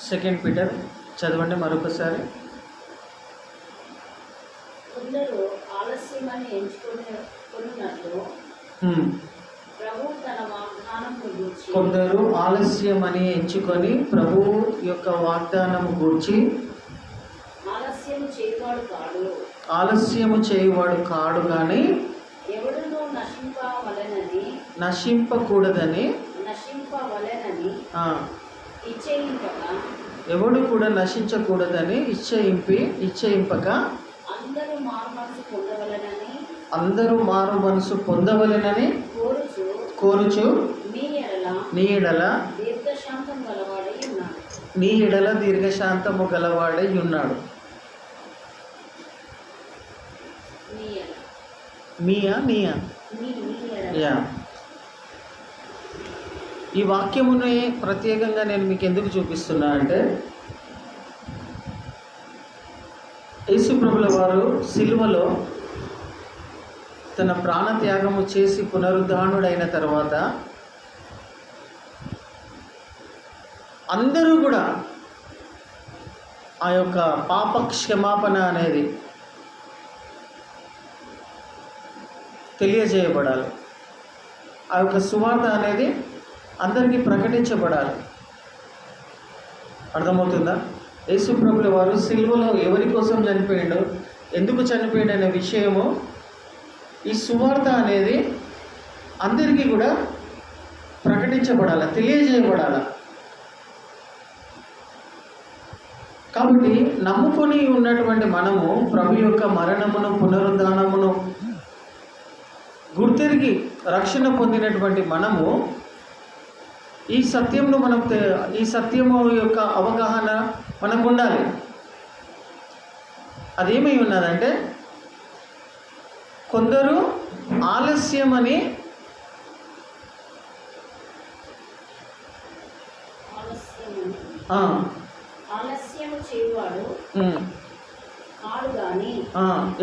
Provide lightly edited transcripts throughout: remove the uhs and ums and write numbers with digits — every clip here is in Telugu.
2 పీటర్ చదవండి మరొకసారి. కొందరు ఆలస్యమని ఎంచుకున్నట్లు కొందరు ఆలస్యమని ఎంచుకొని ప్రభువు యొక్క వాగ్దానము గూర్చి ఆలస్యము చేయువాడు కాడు కానీ నశింపకూడదని ఎవడు కూడా నశించకూడదని ఇచ్చయింపక అందరూ మారు మనసు పొందవలెనని కోరుచు నీ ఎడల దీర్ఘశాంతము గలవాడై ఉన్నాడు. ఈ వాక్యముని ప్రత్యేకంగా నేను మీకు ఎందుకు చూపిస్తున్నా అంటే, యేసు ప్రభుల వారు సిలువలో తన ప్రాణత్యాగము చేసి పునరుద్ధానుడైన తర్వాత అందరూ కూడా ఆ యొక్క పాప క్షమాపణ అనేది తెలియజేయబడాలి. ఆ యొక్క సువార్త అనేది అందరికీ ప్రకటించబడాలి. అర్థమవుతుందా? యేసు ప్రభుల వారు సిలువలో ఎవరి కోసం చనిపోయాడు, ఎందుకు చనిపోయాడు అనే విషయము, ఈ సువార్త అనేది అందరికీ కూడా ప్రకటించబడాలి, తెలియజేయబడాలి. కాబట్టి నమ్ముకొని ఉన్నటువంటి మనము ప్రభు యొక్క మరణమును పునరుద్ధానమును గుర్తెరిగి రక్షణ పొందినటువంటి మనము ఈ సత్యము యొక్క అవగాహన మనకు ఉండాలి. అదేమై ఉన్నదంటే, కొందరు ఆలస్యమని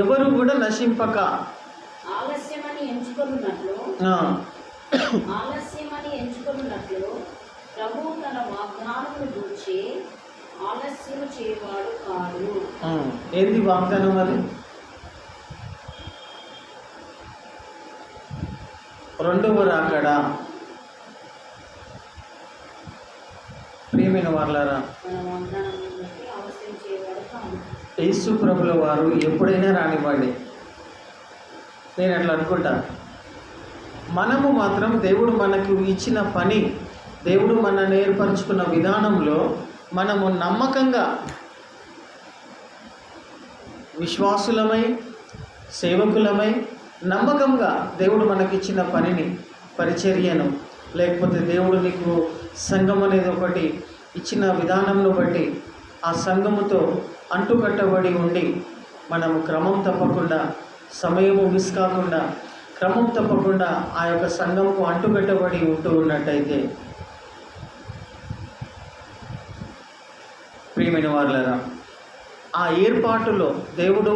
ఎవరు కూడా నశింపక ఆలస్యమని ఎంచుకున్నట్లు ప్రభు తన వాగ్దానమును గూర్చి ఆలస్యం చేయవాడు కాదు. ఏంది వాగ్దానం? అది రెండవ రాకడ. ప్రియమైన వారలారా, యేసు ప్రభుల వారు ఎప్పుడైనా రానివ్వండి, నేను అట్లా అనుకుంటా. మనము మాత్రం దేవుడు మనకు ఇచ్చిన పని, దేవుడు మనల్ని ఏర్పరచుకున్న విధానంలో మనము నమ్మకంగా విశ్వాసులమై సేవకులమై నమ్మకంగా దేవుడు మనకిచ్చిన పనిని, పరిచర్యను, లేకపోతే దేవుడు నీకు సంఘం అనేది ఒకటి ఇచ్చిన విధానంను బట్టి ఆ సంఘముతో అంటుకట్టబడి ఉండి మనము క్రమం తప్పకుండా, సమయము మిస్ కాకుండా, క్రమం తప్పకుండా ఆ యొక్క సంఘంకు అంటుకట్టబడి ఉంటూ ఉన్నట్టయితే, ప్రియమైన వారులారా, ఆ ఏర్పాటులో దేవుడు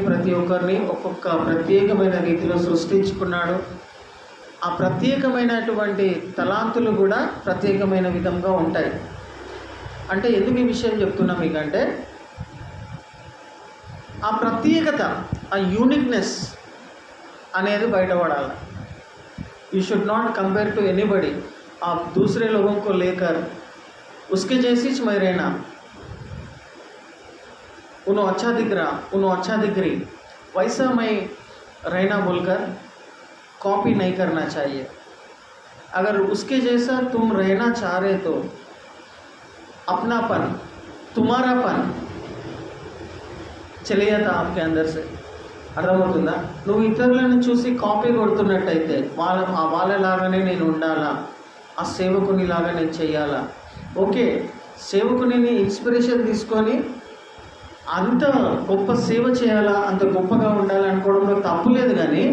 ప్రతి ఒక్కరిని ఒక్కొక్క ప్రత్యేకమైన రీతిలో సృష్టించుకున్నాడు. ఆ ప్రత్యేకమైనటువంటి తలాంతులు కూడా ప్రత్యేకమైన విధంగా ఉంటాయి. అంటే ఎందుకు ఈ విషయం చెప్తున్నా మీకంటే, ఆ ప్రత్యేకత, ఆ యూనిక్నెస్ అనేది బయటపడాలి. You should not compare to anybody. आप दूसरे लोगों को लेकर उसके जैसी मैं रहना, उन्होंने अच्छा दिख रहा, उन्होंने अच्छा दिख रही, वैसा मैं रहना बोलकर कॉपी नहीं करना चाहिए. अगर उसके जैसा तुम रहना चाह रहे तो अपनापन, तुम्हारापन चले जाता आपके अंदर से. అర్థమవుతుందా? నువ్వు ఇతరులను చూసి కాపీ కొడుతున్నట్టయితే వాళ్ళలాగానే నేను ఉండాలా, ఆ సేవకునిలాగా నేను చేయాలా. ఓకే, సేవకుని ఇన్స్పిరేషన్ తీసుకొని అంత గొప్ప సేవ చేయాలా, అంత గొప్పగా ఉండాలి అనుకోవడంలో తప్పు లేదు. కానీ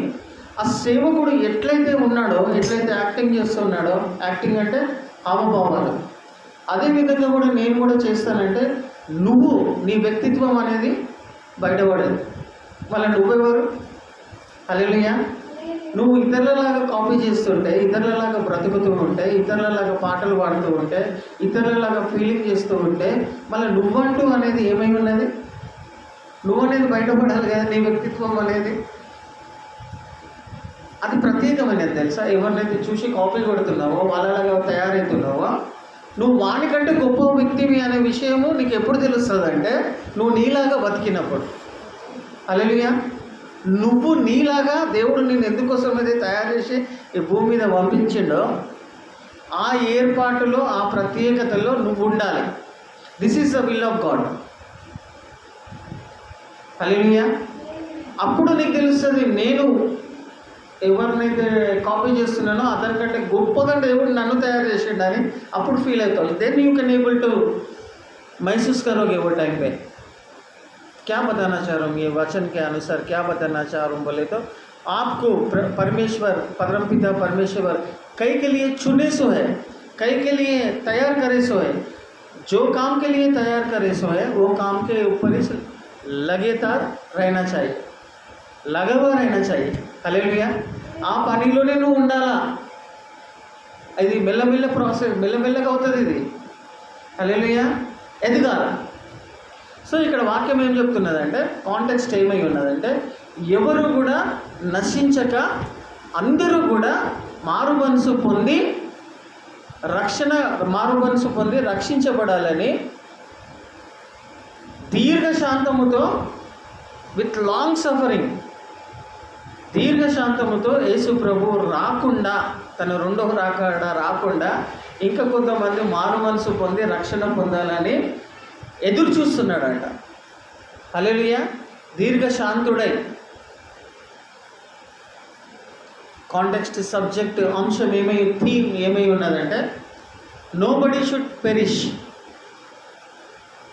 ఆ సేవకుడు ఎట్లయితే ఉన్నాడో, ఎట్లయితే యాక్టింగ్ చేస్తున్నాడో, యాక్టింగ్ అంటే హావభావాలు, అదే విధంగా కూడా నేను కూడా చేస్తానంటే నువ్వు నీ వ్యక్తిత్వం అనేది బయటపడేది. మళ్ళీ నువ్వెవరు? హల్లెలూయా. నువ్వు ఇతరులలాగా కాపీ చేస్తుంటే, ఇతరులలాగా బ్రతుకుతూ ఉంటే, ఇతరులలాగా పాటలు పాడుతూ ఉంటే, ఇతరులలాగా ఫీలింగ్ చేస్తూ ఉంటే, మళ్ళీ నువ్వంటూ అనేది ఏమై ఉన్నది? నువ్వు అనేది బయటపడాలి కదా, నీ వ్యక్తిత్వం అనేది. అది ప్రత్యేకమైనది తెలుసా? ఎవరినైతే చూసి కాపీ కొడుతున్నావో, వాళ్ళలాగా తయారవుతున్నావో, నువ్వు వానికంటే గొప్ప వ్యక్తివి అనే విషయము నీకు ఎప్పుడు తెలుస్తుంది అంటే, నువ్వు నీలాగా బతికినప్పుడు. హల్లెలూయా. నువ్వు నీలాగా దేవుడు నేను ఎందుకోసం అయితే తయారు చేసి ఈ భూమి మీద పంపించిండో ఆ ఏర్పాటులో, ఆ ప్రత్యేకతలో నువ్వు ఉండాలి. This is the will of God. Hallelujah. అప్పుడు నీకు తెలుస్తుంది, నేను ఎవరినైతే కాపీ చేస్తున్నానో అతనికంటే గొప్పగా దేవుడు నన్ను తయారు చేసిండని అప్పుడు ఫీల్ అవుతావు. Then you can able to महसूस करोगे वो टाइम पे। क्या बताना चाह रहा हूँ, ये वचन के अनुसार क्या बताना चाह रहा हूँ बोले तो, आपको परमेश्वर, परमपिता परमेश्वर कई के लिए चुने सो है, कई के लिए तैयार करे सो है। जो काम के लिए तैयार करे सो है वो काम के ऊपर ही लगातार रहना चाहिए, लगा हुआ रहना चाहिए। హల్లెలూయా. ఆ పనిలోనే నువ్వు ఉండాలా. ఇది మెల్లమెల్ల ప్రాసెస్, మెల్లమెల్లగా అవుతుంది ఇది. హల్లెలూయా. ఎదగాల. సో ఇక్కడ వాక్యం ఏం చెప్తున్నదంటే, కాంటెక్స్ట్ ఏమై ఉన్నదంటే, ఎవరు కూడా నశించక అందరూ కూడా మారుమనసు పొంది రక్షించబడాలని దీర్ఘశాంతముతో, విత్ లాంగ్ సఫరింగ్, దీర్ఘశాంతముతో యేసు ప్రభు రాకుండా, తన రెండవ రాకడ రాకుండా ఇంకా కొంతమంది మారు మనసు పొంది రక్షణ పొందాలని ఎదురు చూస్తున్నాడంట. హల్లెలూయా. దీర్ఘశాంతుడై. కాంటెక్స్ట్, సబ్జెక్ట్, అంశం థీమ్ ఏమై ఉన్నదంటే, నోబడీ షుడ్ పెరిష్.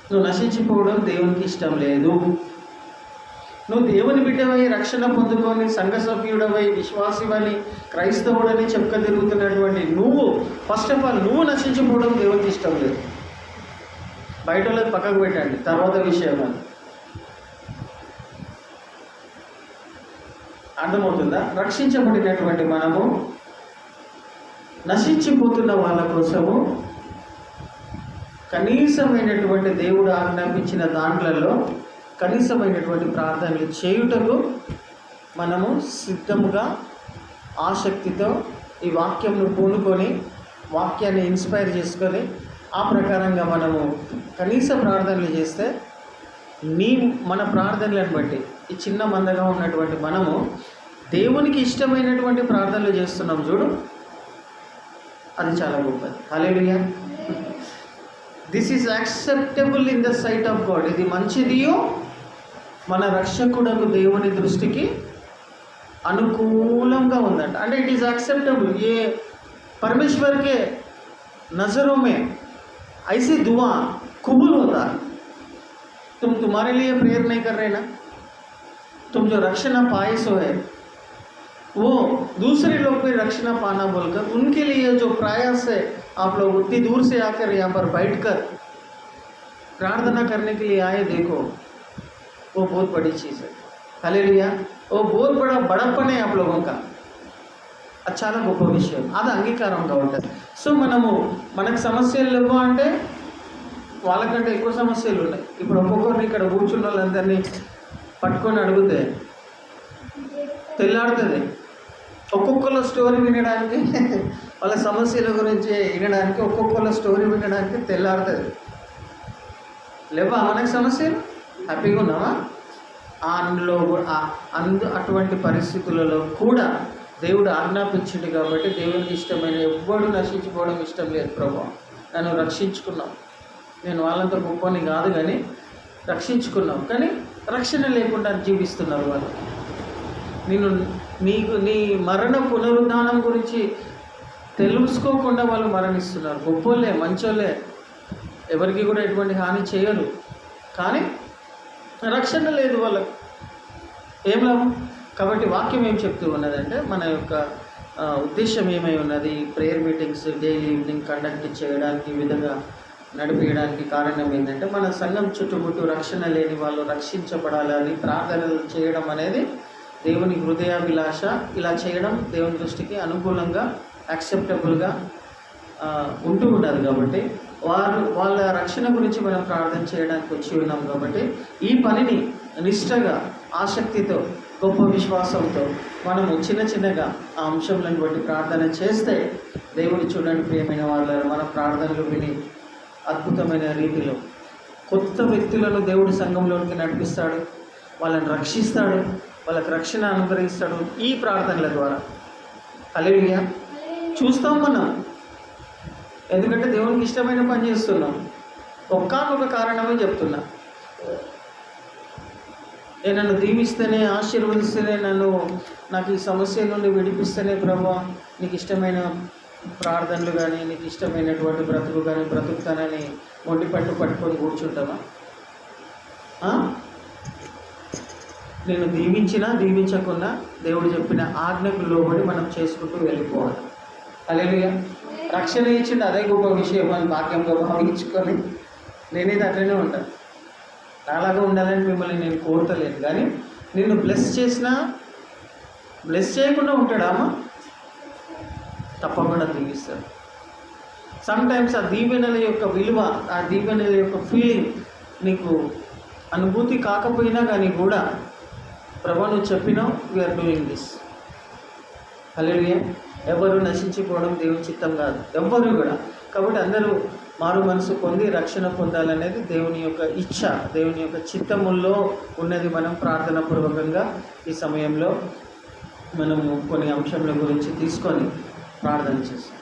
నువ్వు నశించిపోవడం దేవునికి ఇష్టం లేదు. నువ్వు దేవుని బిడ్డవై రక్షణ పొందుకొని సంఘ సభ్యుడవై విశ్వాసివని క్రైస్తవుడని చెప్పుక తిరుగుతున్నటువంటి నువ్వు, ఫస్ట్ ఆఫ్ ఆల్ నువ్వు నశించిపోవడం దేవునికి ఇష్టం లేదు. బయట వాళ్ళకి పక్కకు పెట్టండి, తర్వాత విషయం అది. అర్థమవుతుందా? రక్షించబడినటువంటి మనము నశించిపోతున్న వాళ్ళ కోసము కనీసమైనటువంటి దేవుడు ఆజ్ఞాపించిన దాంట్లలో కనీసమైనటువంటి ప్రార్థనలు చేయుటకు మనము సిద్ధముగా, ఆసక్తితో ఈ వాక్యంను పూనుకొని, వాక్యాన్ని ఇన్స్పైర్ చేసుకొని ఆ ప్రకారంగా మనము కనీస ప్రార్థనలు చేస్తే, మన ప్రార్థనలను బట్టి ఈ చిన్న మందగా ఉన్నటువంటి మనము దేవునికి ఇష్టమైనటువంటి ప్రార్థనలు చేస్తున్నాం చూడు, అది చాలా గొప్పది. Hallelujah. This is acceptable in the sight of God. ఇది మంచిదియో మన రక్షకుడకు దేవుని దృష్టికి అనుకూలంగా ఉందంట. అంటే ఇట్ ఈज़ एक्सेप्टेबल. ये परमेश्वर के नज़रों में ऐसी दुआ कबूल होता है. तुम तुम्हारे लिए प्रेयर नहीं कर रहे ना, तुम जो रक्षणा पाए सो है वो दूसरे लोग भी रक्षणा पाना बोलकर उनके लिए जो प्रयास है, आप लोग उतनी दूर से आकर यहाँ पर बैठकर प्रार्थना करने के लिए आए, देखो वो बहुत बड़ी चीज़ है. हालेलुया. वो बहुत बड़ा बड़प्पन है आप लोगों का. అది చాలా గొప్ప విషయం. అది అంగీకారంగా ఉంటుంది. సో మనకు సమస్యలు లేవు అంటే వాళ్ళకంటే ఎక్కువ సమస్యలు ఉన్నాయి. ఇప్పుడు ఒక్కొక్కరిని ఇక్కడ కూర్చున్న వాళ్ళందరినీ పట్టుకొని అడిగితే తెల్లాడుతుంది. ఒక్కొక్కళ్ళ స్టోరీ వినడానికి, వాళ్ళ సమస్యల గురించి వినడానికి, ఒక్కొక్కళ్ళ స్టోరీ వినడానికి తెల్లాడుతుంది. లేవా మనకు సమస్యలు? హ్యాపీగా ఉన్నావా? అందులో అటువంటి పరిస్థితులలో కూడా దేవుడు ఆజ్ఞాపించింది కాబట్టి, దేవునికి ఇష్టమైన ఎవ్వడు నశించుకోవడం ఇష్టం లేదు. ప్రభు నన్ను రక్షించుకున్నావు, నేను వాళ్ళంతా గొప్పని కాదు కానీ రక్షించుకున్నావు, కానీ రక్షణ లేకుండా జీవిస్తున్నారు వాళ్ళు. నీ మరణ పునరుద్ధానం గురించి తెలుసుకోకుండా వాళ్ళు మరణిస్తున్నారు. గొప్పోళ్ళే, మంచోళ్ళే, ఎవరికి కూడా ఎటువంటి హాని చేయరు, కానీ రక్షణ లేదు వాళ్ళకు. ఏం లాభం? కాబట్టి వాక్యం ఏం చెప్తూ ఉన్నదంటే, మన యొక్క ఉద్దేశం ఏమై ఉన్నది, prayer meetings daily evening conduct చేయడానికి, ఈ విధంగా నడిపేయడానికి కారణం ఏంటంటే, మన సంఘం చుట్టుముట్టు రక్షణ లేని వాళ్ళు రక్షించబడాలని ప్రార్థనలు చేయడం అనేది దేవుని హృదయాభిలాష ఇలా చేయడం దేవుని దృష్టికి అనుకూలంగా యాక్సెప్టబుల్గా ఉంటూ ఉండాలి. కాబట్టి వాళ్ళ రక్షణ గురించి మనం ప్రార్థన చేయడానికి వచ్చి ఉన్నాం. కాబట్టి ఈ పనిని నిష్ఠగా, ఆసక్తితో, గొప్ప విశ్వాసంతో మనము చిన్నగా ఆ అంశంలను బట్టి ప్రార్థన చేస్తే దేవుడు చూడండి ప్రియమైన వాళ్ళ మన ప్రార్థనలు విని అద్భుతమైన రీతిలో కొత్త వ్యక్తులను దేవుడి సంఘంలోనికి నడిపిస్తాడు, వాళ్ళని రక్షిస్తాడు, వాళ్ళకి రక్షణ అనుగ్రహిస్తాడు ఈ ప్రార్థనల ద్వారా. హల్లెలూయా. చూస్తాం మనం, ఎందుకంటే దేవునికి ఇష్టమైన పని చేస్తున్నాం. ఒక్కనొక కారణమే చెప్తున్నా, నన్ను దీవిస్తేనే, ఆశీర్వదిస్తేనే, నాకు ఈ సమస్య నుండి విడిపిస్తేనే ప్రభువా నీకు ఇష్టమైన ప్రార్థనలు కానీ, నీకు ఇష్టమైనటువంటి బ్రతుకు కానీ బ్రతుకుతానని మొండి పట్టుకొని కూర్చుంటామా? నేను దీవించకున్నా దేవుడు చెప్పిన ఆజ్ఞకు లోబడి మనం చేసుకుంటూ వెళ్ళిపోవాలి. హల్లెలూయా. రక్షణ ఇచ్చిండు, అదే గొప్ప విషయం అని భాగ్యంగా భావించుకొని నేనేది అట్లనే ఉంటాను. అలాగా ఉండాలని మిమ్మల్ని నేను కోరుతలేను, కానీ నిన్ను బ్లెస్ చేసినా బ్లెస్ చేయకుండా ఉంటాడామా? తప్పకుండా దీవిస్తాడు. సమ్టైమ్స్ ఆ దీవెనల యొక్క విలువ, ఆ దీవెనల యొక్క ఫీలింగ్ నీకు అనుభూతి కాకపోయినా కానీ కూడా ప్రభు నువ్వు చెప్పినావు, వీఆర్ డూయింగ్ దిస్. హల్లెలూయా. ఎవరు నశించిపోవడం దేవుని చిత్తం కాదు, ఎవ్వరు కూడా. కాబట్టి అందరూ మారు మనసు పొంది రక్షణ పొందాలనేది దేవుని యొక్క ఇచ్ఛ, దేవుని యొక్క చిత్తముల్లో ఉన్నది. మనం ప్రార్థనాపూర్వకంగా ఈ సమయంలో మనము కొన్ని అంశముల గురించి తీసుకొని ప్రార్థన చేస్తాం.